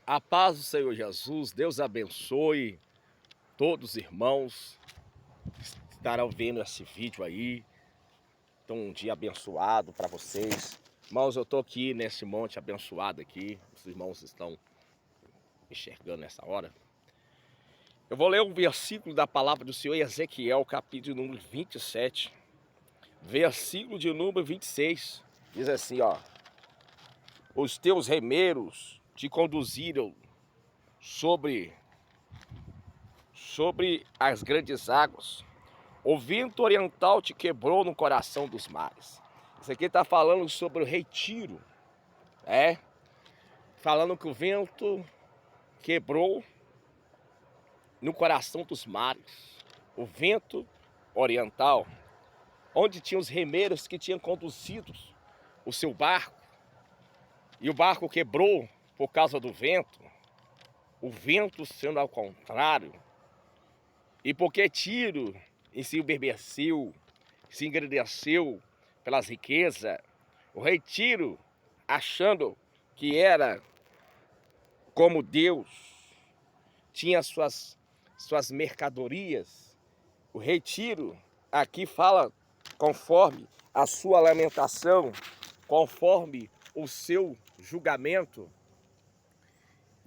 A paz do Senhor Jesus, Deus abençoe todos os irmãos que estarão vendo esse vídeo aí. Então, um dia abençoado para vocês. Irmãos, eu estou aqui nesse monte abençoado aqui. Os irmãos estão enxergando nessa hora. Eu vou ler um versículo da palavra do Senhor em Ezequiel, capítulo número 27, versículo de número 26. Diz assim, ó: os teus remeros te conduziram sobre as grandes águas. O vento oriental te quebrou no coração dos mares. Isso aqui está falando sobre o retiro, falando que o vento quebrou no coração dos mares. O vento oriental, onde tinha os remeros que tinham conduzido o seu barco, e o barco quebrou por causa do vento, o vento sendo ao contrário, e porque Tiro em se embebeceu, se engrandeceu pelas riquezas, o rei Tiro, achando que era como Deus, tinha suas mercadorias. O rei Tiro aqui fala conforme a sua lamentação, conforme o seu julgamento.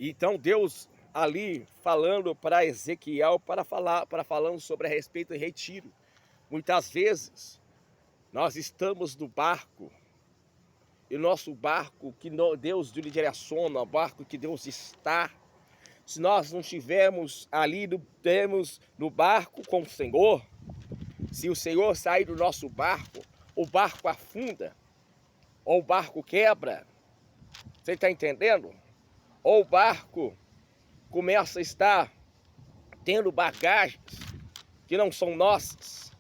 Então Deus ali falando para Ezequiel, falando sobre a respeito do retiro. Muitas vezes nós estamos no barco, e o nosso barco que Deus lhe direciona, o barco que Deus está, se nós não estivermos ali no barco com o Senhor, se o Senhor sair do nosso barco, o barco afunda, ou o barco quebra. Você está entendendo? Ou o barco começa a estar tendo bagagens que não são nossas,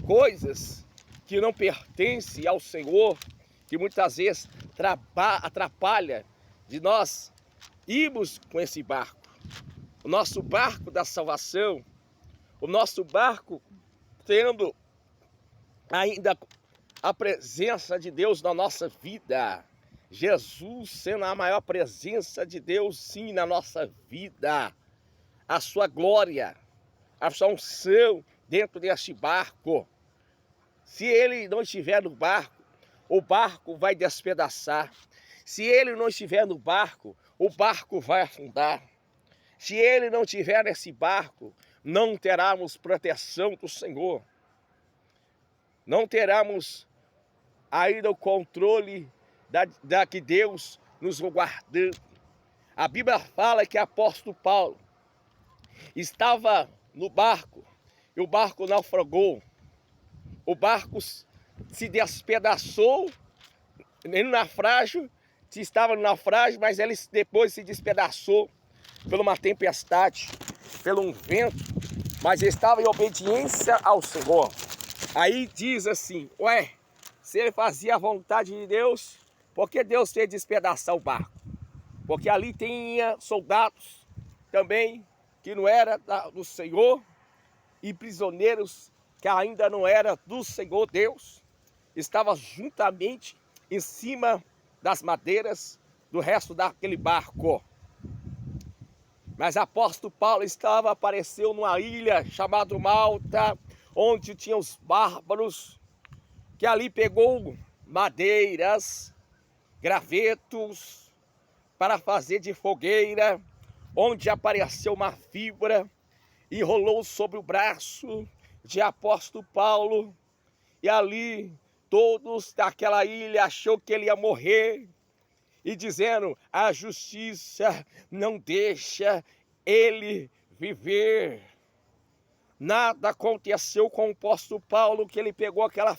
coisas que não pertencem ao Senhor, que muitas vezes atrapalha de nós irmos com esse barco. O nosso barco da salvação, o nosso barco tendo ainda a presença de Deus na nossa vida. Jesus sendo a maior presença de Deus, sim, na nossa vida. A sua glória, a sua unção dentro deste barco. Se ele não estiver no barco, o barco vai despedaçar. Se ele não estiver no barco, o barco vai afundar. Se ele não estiver nesse barco, não teremos proteção do Senhor. Não teremos ainda o controle da que Deus nos guardando. A Bíblia fala que o apóstolo Paulo estava no barco, e o barco naufragou. O barco se despedaçou no naufrágio, estava no naufrágio, mas ele depois se despedaçou por uma tempestade, pelo um vento, mas ele estava em obediência ao Senhor. Aí diz assim, se ele fazia a vontade de Deus, por que Deus fez despedaçar o barco? Porque ali tinha soldados também que não era do Senhor, e prisioneiros que ainda não era do Senhor Deus, estava juntamente em cima das madeiras do resto daquele barco. Mas apóstolo Paulo apareceu numa ilha chamada Malta, onde tinha os bárbaros, que ali pegou madeiras, gravetos, para fazer de fogueira, onde apareceu uma fibra, e rolou sobre o braço de apóstolo Paulo, e ali todos daquela ilha achou que ele ia morrer, e dizendo, a justiça não deixa ele viver. Nada aconteceu com o apóstolo Paulo, que ele pegou aquela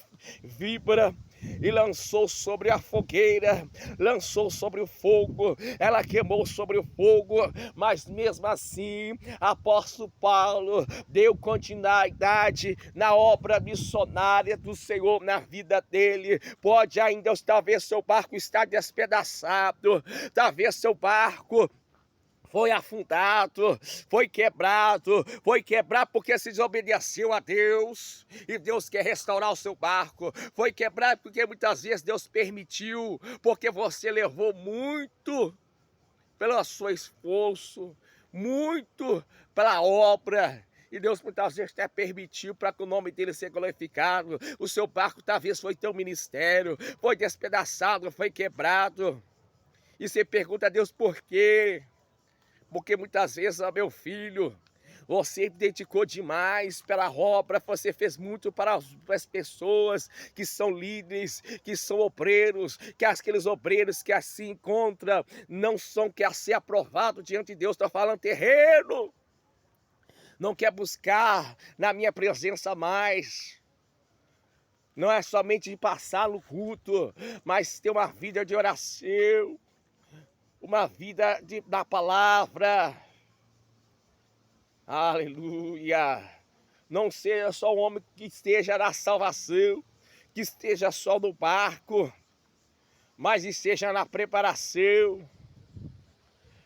fibra e lançou sobre a fogueira, lançou sobre o fogo, ela queimou sobre o fogo, mas mesmo assim, apóstolo Paulo deu continuidade na obra missionária do Senhor na vida dele. Pode ainda, talvez seu barco está despedaçado, talvez seu barco foi afundado, foi quebrado porque se desobedeceu a Deus, e Deus quer restaurar o seu barco. Foi quebrado porque muitas vezes Deus permitiu, porque você levou muito pelo seu esforço, muito pela obra. E Deus muitas vezes até permitiu para que o nome dele seja glorificado. O seu barco talvez foi teu ministério, foi despedaçado, foi quebrado. E você pergunta a Deus por quê? Porque muitas vezes, ó, meu filho, você dedicou demais pela obra, você fez muito para as pessoas que são líderes, que são obreiros, que aqueles obreiros que assim encontram não são quer ser aprovado diante de Deus. Estou falando terreno, não quer buscar na minha presença mais. Não é somente de passar no culto, mas ter uma vida de oração, uma vida da palavra. Aleluia. Não seja só um homem que esteja na salvação, que esteja só no barco, mas esteja na preparação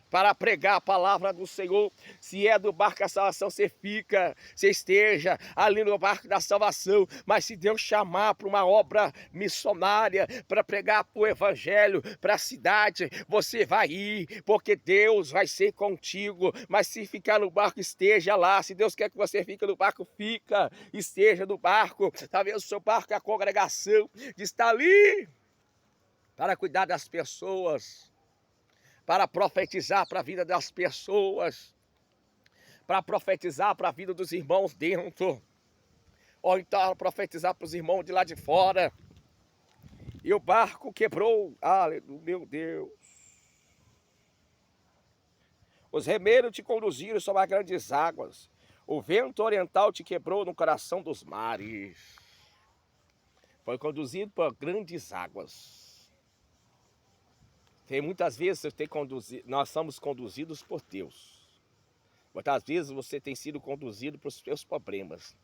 para pregar a palavra do Senhor. Se é do barco da salvação, você fica, você esteja ali no barco da salvação. Mas se Deus chamar para uma obra missionária, para pregar o evangelho para a cidade, você vai ir, porque Deus vai ser contigo. Mas se ficar no barco, esteja lá. Se Deus quer que você fique no barco, fica, esteja no barco. Talvez o seu barco é a congregação que está ali para cuidar das pessoas, para profetizar para a vida das pessoas, para profetizar para a vida dos irmãos dentro, ou então profetizar para os irmãos de lá de fora. E o barco quebrou, aleluia, meu Deus. Os remeiros te conduziram sobre as grandes águas, o vento oriental te quebrou no coração dos mares. Foi conduzido por grandes águas. Tem muitas vezes nós somos conduzidos por Deus. Muitas vezes você tem sido conduzido por seus problemas.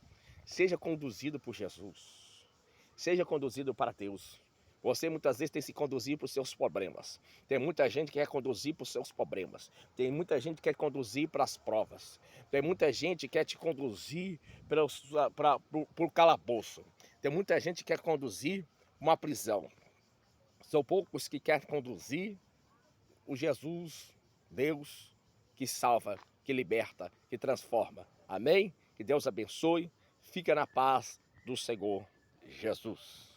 Seja conduzido por Jesus. Seja conduzido para Deus. Você muitas vezes tem se conduzido por seus problemas. Tem muita gente que quer conduzir por seus problemas. Tem muita gente que quer conduzir para as provas. Tem muita gente que quer te conduzir por calabouço. Tem muita gente que quer conduzir uma prisão. São poucos que querem conduzir o Jesus, Deus, que salva, que liberta, que transforma. Amém? Que Deus abençoe. Fica na paz do Senhor Jesus.